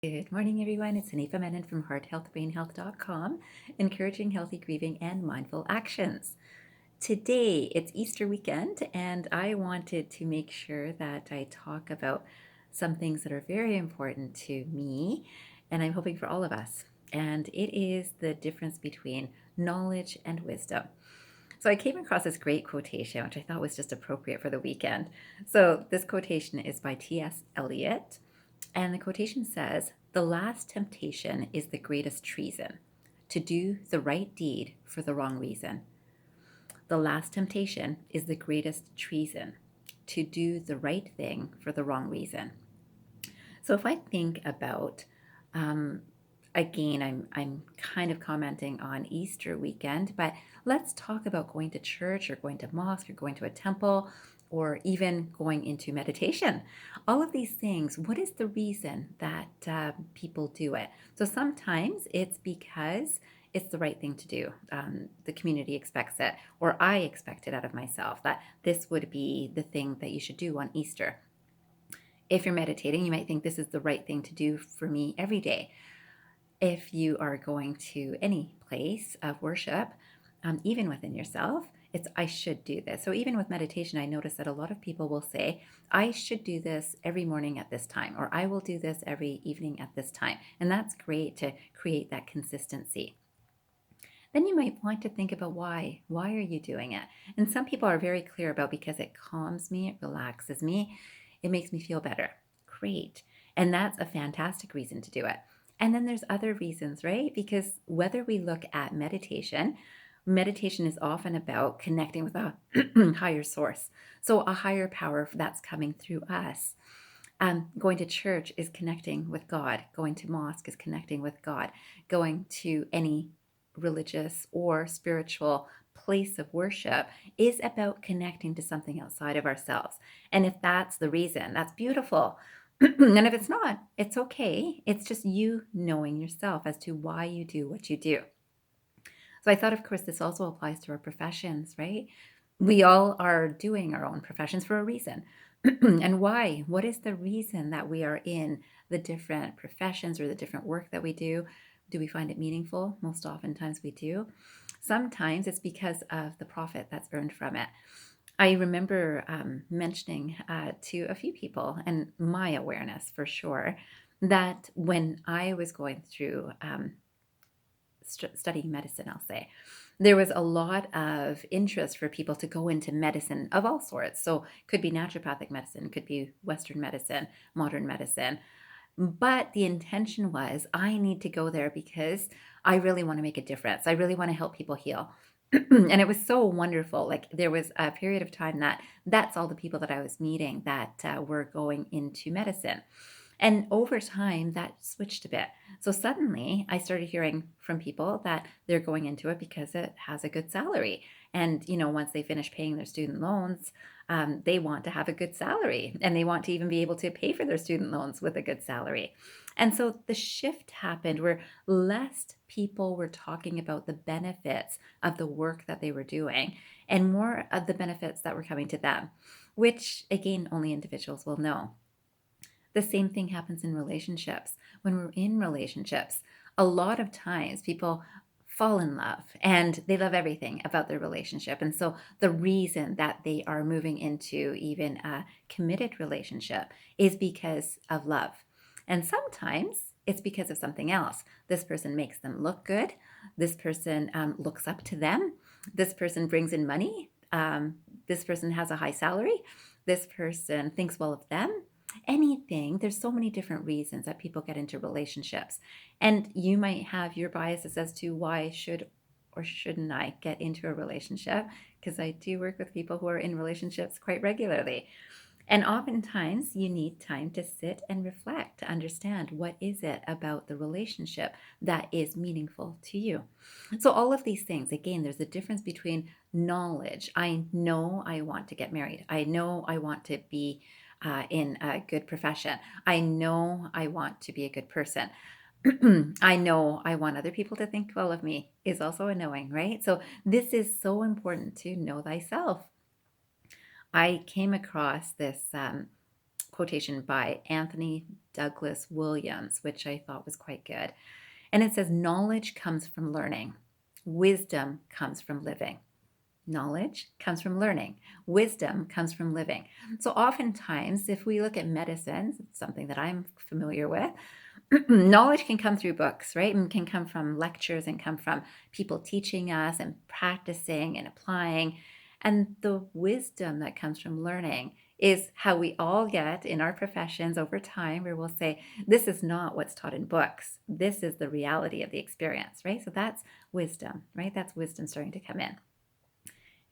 Good morning, everyone. It's Anifa Menon from hearthealthbrainhealth.com, encouraging healthy grieving and mindful actions. Today, it's Easter weekend, and I wanted to make sure that I talk about some things that are very important to me, and I'm hoping for all of us. And it is the difference between knowledge and wisdom. So I came across this great quotation, which I thought was just appropriate for the weekend. So this quotation is by T.S. Eliot. And the quotation says, "The last temptation is the greatest treason, to do the right deed for the wrong reason." The last temptation is the greatest treason, to do the right thing for the wrong reason. So if I think about, um, again, I'm kind of commenting on Easter weekend, but let's talk about going to church or going to mosque or going to a temple or even going into meditation. All of these things, what is the reason that people do it? So sometimes it's because it's the right thing to do. The community expects it, or I expect it out of myself, that this would be the thing that you should do on Easter. If you're meditating, you might think this is the right thing to do for me every day. If you are going to any place of worship, even within yourself, it's I should do this. So even with meditation, I notice that a lot of people will say, I should do this every morning at this time, or I will do this every evening at this time. And that's great to create that consistency. Then you might want to think about why. Why are you doing it? And some people are very clear about because it calms me, it relaxes me, it makes me feel better. Great. And that's a fantastic reason to do it. And then there's other reasons, right? Because whether we look at meditation, meditation is often about connecting with a higher source. So a higher power that's coming through us. Going to church is connecting with God. Going to mosque is connecting with God. Going to any religious or spiritual place of worship is about connecting to something outside of ourselves. And if that's the reason, that's beautiful. And if it's not, it's okay. It's just you knowing yourself as to why you do what you do. So I thought, of course, this also applies to our professions, right? We all are doing our own professions for a reason. And why? What is the reason that we are in the different professions or the different work that we do? Do we find it meaningful? Most oftentimes we do. Sometimes it's because of the profit that's earned from it. I remember mentioning to a few people, and my awareness for sure, that when I was going through studying medicine, I'll say, there was a lot of interest for people to go into medicine of all sorts. So, could be naturopathic medicine, could be Western medicine, modern medicine. But the intention was, I need to go there because I really want to make a difference. I really want to help people heal. And it was so wonderful. Like there was a period of time that that's all the people that I was meeting that were going into medicine. And over time, that switched a bit. So suddenly, I started hearing from people that they're going into it because it has a good salary. And, once they finish paying their student loans, they want to have a good salary and they want to even be able to pay for their student loans with a good salary. And so the shift happened where less people were talking about the benefits of the work that they were doing and more of the benefits that were coming to them, which again, only individuals will know. The same thing happens in relationships. When we're in relationships, a lot of times people fall in love and they love everything about their relationship. And so the reason that they are moving into even a committed relationship is because of love. And sometimes it's because of something else. This person makes them look good. This person looks up to them. This person brings in money. This person has a high salary. This person thinks well of them. Anything, there's so many different reasons that people get into relationships. And you might have your biases as to why should or shouldn't I get into a relationship, because I do work with people who are in relationships quite regularly. And oftentimes you need time to sit and reflect to understand what is it about the relationship that is meaningful to you. So all of these things, again, there's a difference between knowledge. I know I want to get married. I know I want to be in a good profession. I know I want to be a good person. I know I want other people to think well of me is also a knowing, right? So this is so important to know thyself. I came across this quotation by Anthony Douglas Williams, which I thought was quite good. And it says, knowledge comes from learning. Wisdom comes from living. Knowledge comes from learning. Wisdom comes from living. So oftentimes, if we look at medicine, something that I'm familiar with, knowledge can come through books, right? And can come from lectures and come from people teaching us and practicing and applying. And the wisdom that comes from learning is how we all get in our professions over time, where we'll say, this is not what's taught in books. This is the reality of the experience, right? So that's wisdom, right? That's wisdom starting to come in.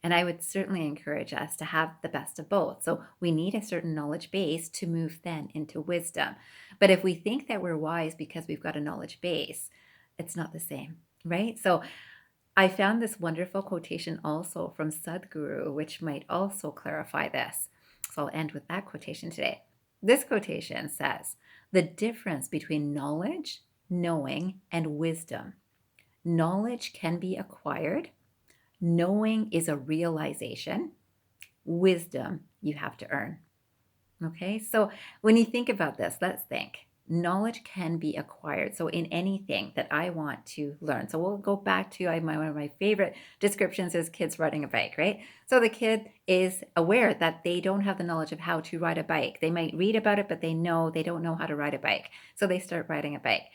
And I would certainly encourage us to have the best of both. So we need a certain knowledge base to move then into wisdom. But if we think that we're wise because we've got a knowledge base, it's not the same, right? So I found this wonderful quotation also from Sadhguru, which might also clarify this. So I'll end with that quotation today. This quotation says, the difference between knowledge, knowing, and wisdom. Knowledge can be acquired. Knowing is a realization. Wisdom you have to earn. Okay, so when you think about this, let's think. Knowledge can be acquired. So in anything that I want to learn. So we'll go back to one of my favorite descriptions is kids riding a bike, right? So the kid is aware that they don't have the knowledge of how to ride a bike. They might read about it, but they don't know how to ride a bike. So they start riding a bike.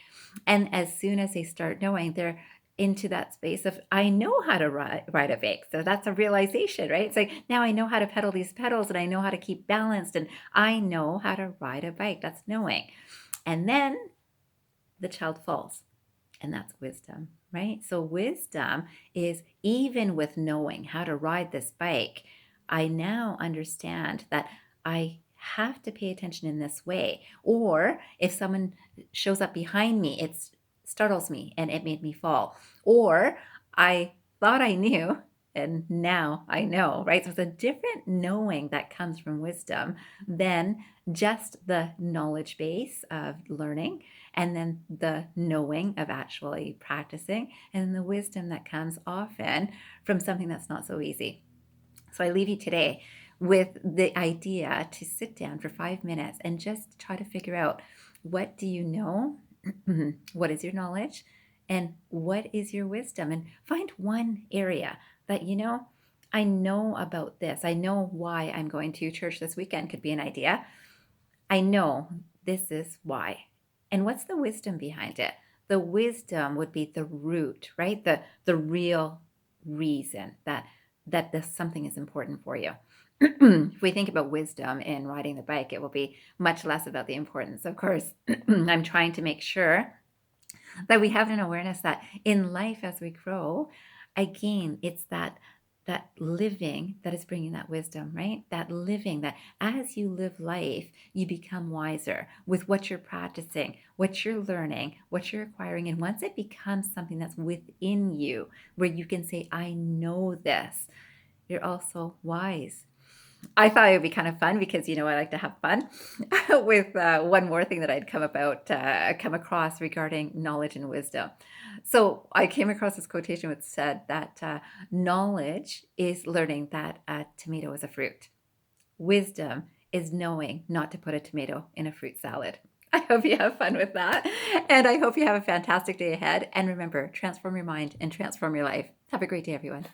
And as soon as they start knowing, they're into that space of, I know how to ride a bike. So that's a realization, right? It's like, now I know how to pedal these pedals and I know how to keep balanced and I know how to ride a bike. That's knowing. And then the child falls, and that's wisdom, right? So wisdom is, even with knowing how to ride this bike, I now understand that I have to pay attention in this way. Or if someone shows up behind me, it startles me and it made me fall. Or I thought I knew and now I know, right? So it's a different knowing that comes from wisdom than just the knowledge base of learning, and then the knowing of actually practicing, and the wisdom that comes often from something that's not so easy. So I leave you today with the idea to sit down for 5 minutes and just try to figure out, what do you know? What is your knowledge? And what is your wisdom? And find one area that, I know about this. I know why I'm going to church this weekend could be an idea. I know this is why. And what's the wisdom behind it? The wisdom would be the root, right? The real reason that this something is important for you. If we think about wisdom in riding the bike, it will be much less about the importance. Of course, I'm trying to make sure that we have an awareness that in life as we grow, again, it's that living that is bringing that wisdom, right? That living, that as you live life, you become wiser with what you're practicing, what you're learning, what you're acquiring. And once it becomes something that's within you, where you can say, I know this, you're also wise. I thought it would be kind of fun because, I like to have fun with one more thing that I'd come across regarding knowledge and wisdom. So I came across this quotation which said that knowledge is learning that a tomato is a fruit. Wisdom is knowing not to put a tomato in a fruit salad. I hope you have fun with that. And I hope you have a fantastic day ahead. And remember, transform your mind and transform your life. Have a great day, everyone.